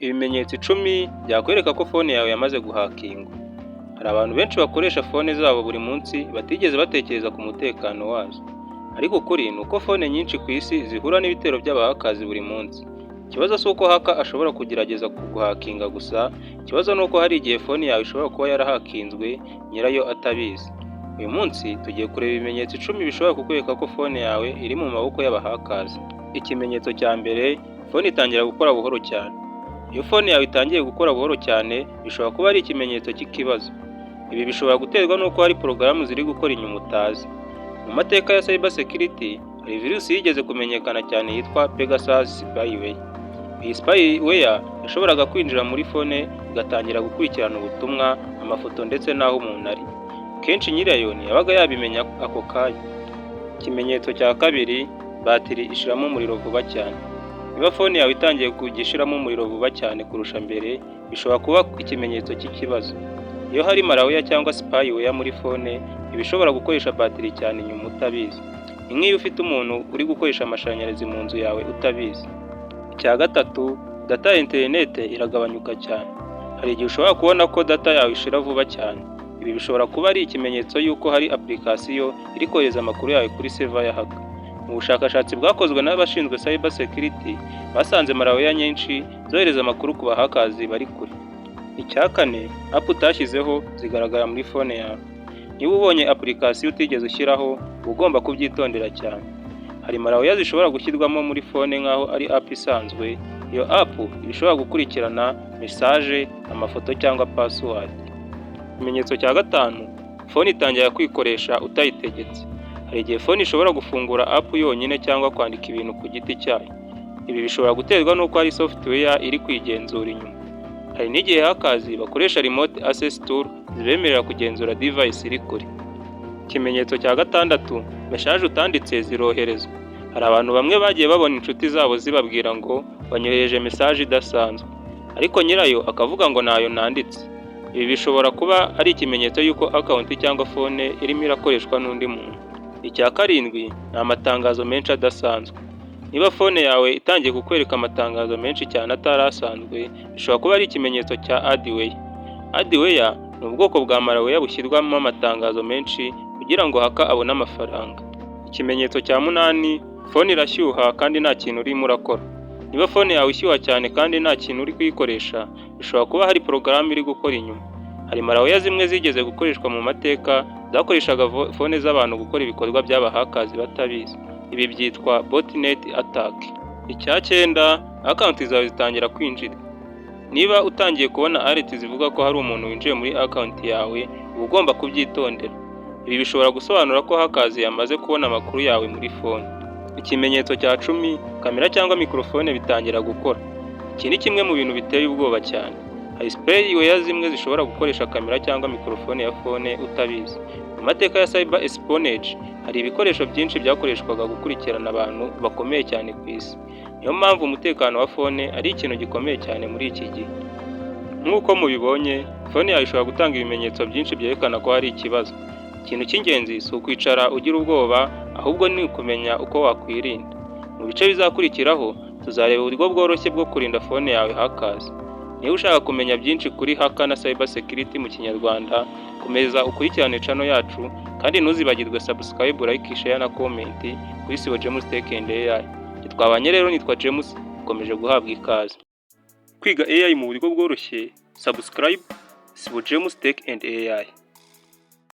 Ibimenyetso 10 byakwereka ko phone yawe yamaze guhakingwa. Hari abantu benshi bakoresha phone zabo buri munsi batigeze batekereza ku mutekano wazo. Ariko ukuri ni uko phone nyinshi ku isi zihura n'ibitero by'abahakazi buri munsi. Ikibazo si uko haka ashobora kugerageza kuguhakinga gusa, ikibazo ni uko hari igihe phone yawe ishobora kuba yarahakinzwe nyirayo atabizi. Uyu munsi tugiye kureba ibimenyetso 10 bishobora kukwereka ko phone yawe iri mu maboko y'abahakazi. Ikimenyetso cya mbere, phone itangira gukora buhoro cyane. Iyo phone yawe itangiye gukora buhoro cyane, bishobora kuba ari ikimenyetso cy'ikibazo. Ibi bishobora guterwa n'uko hari porogaramu ziri gukora inyuma utazi. Mu mateka ya cyber security, hari virusi yigeze kumenyekana cyane yitwa Pegasus spyware. Iyi spyware yashoboraga kwinjira muri phone igatangira gukurikirana ubutumwa, amafoto ndetse n'aho umuntu ari. Kenshi nyirayo ntiyabaga yabimenya ako kanya. Ikimenyetso cya kabiri, batiri ishiramo umuriro vuba cyane. Niba phone yawe itangiye kugishiramo umuriro vuba cyane kurusha mbere, bishobora kuba ikimenyetso cy'ikibazo. Iyo hari malware cyangwa spyware muri phone, ibishobora gukoresha batiri cyane nyuma utabizi. Ni nk'iyo ufite umuntu uri gukoresha amashanyarazi mu nzu yawe utabizi. Icya gatatu, data ya internet iragabanyuka cyane. Hari igihe ushobora kubona ko data yawe ishira vuba cyane. Ibi bishobora kuba ari ikimenyetso y'uko hari application iri kohereza amakuru yawe kuri server ya hacker. Mu bushakashatsi bwakozwe n'abashinzwe cyber security, basanze malware nyinshi zohereza amakuru ku bahakazi bari kure. Icya kane, app utashyizeho zigaragara muri phone yawe. Niba ubonye application utigeze ushyiraho, ugomba kubyitondera cyane. Hari malware zishobora gushyirwamo muri phone nk'aho ari app isanzwe. Iyo app ishobora gukurikirana message, amafoto cyangwa password. Ikimenyetso cya gatanu, phone itangira kwikoresha utayitegetse. Hari igihe phone ishobora gufungura app yonyine cyangwa kwandika ibintu ku giti cyayo. Ibi bishobora guterwa n'uko hari software iri kwigenzura inyuma. Hari n'igihe hakazi bakoresha remote access tool zibemerera kugenzura device iri kure. Ikimenyetso cya gatandatu, message utanditse ziroherezwa. Hari abantu bamwe bagiye babona inshuti zabo zibabwira ngo banyohereje message idasanzwe, ariko nyirayo akavuga ngo nayo nanditse. Ibi bishobora kuba ari ikimenyetso y'uko account cyangwa phone irimo irakoreshwa n'undi muntu. Icya karindwi, ni amatangazo menshi adasanzwe. Niba phone yawe itangiye kukwereka amatangazo menshi cyane atarasanzwe, bishobora kuba ari ikimenyetso cya adware. Adware ni ubwoko bwa malware bushyirwamo amatangazo menshi kugira ngo haka abone amafaranga. Ikimenyetso cya munani, phone irashyuha kandi nta kintu urimo urakora. Niba phone yawe ishyuha cyane kandi nta kintu uri kuyikoresha, bishobora kuba hari porogaramu iri gukora inyuma. Hari malware zimwe zigeze gukoreshwa mu mateka zakoreshaga phone z'abantu gukora ibikorwa by'abahakazi batabizi. Ibi byitwa botnet attack. Icya cyenda, account zawe zitangira kwinjira. Niba utangiye kubona alert zivuga ko hari umuntu winjiye muri account yawe, uba ugomba kubyitondera. Ibi bishobora gusobanura ko hakazi yamaze kubona amakuru yawe muri phone. Ikimenyetso cya 10, kamera cyangwa microphone bitangira gukora. Iki ni kimwe mu bintu biteye ubwoba cyane. Hari spyware zimwe zishobora gukoresha kamera cyangwa microphone ya phone utabizi. Mu mateka ya cyber espionage, hari ibikoresho byinshi byakoreshwaga gukurikirana abantu bakomeye cyane ku isi. Niyo mpamvu umutekano wa phone ari ikintu gikomeye cyane muri iki gihe. Nk'uko mubibonye, phone yawe ishobora gutanga ibimenyetso byinshi byerekana ko hari ikibazo. Ikintu cy'ingenzi si ukwicara ugira ubwoba, ahubwo ni ukumenya uko wakwirinda. Mu bice bizakurikiraho, tuzareba uburyo bworoshye bwo kurinda phone yawe hakazi. Niba ushaka kumenya byinshi kuri hacker na cyber security mu Kinyarwanda, komeza ukurikirane channel yacu kandi ntuzibagirwe subscribe, like, share na comment kuri Sibo James Tech and AI. Twabanye rero nitwa James, ukomeje guhabwa ikaze. Kwiga AI mu buryo bworoshye, subscribe Sibo James Tech and AI.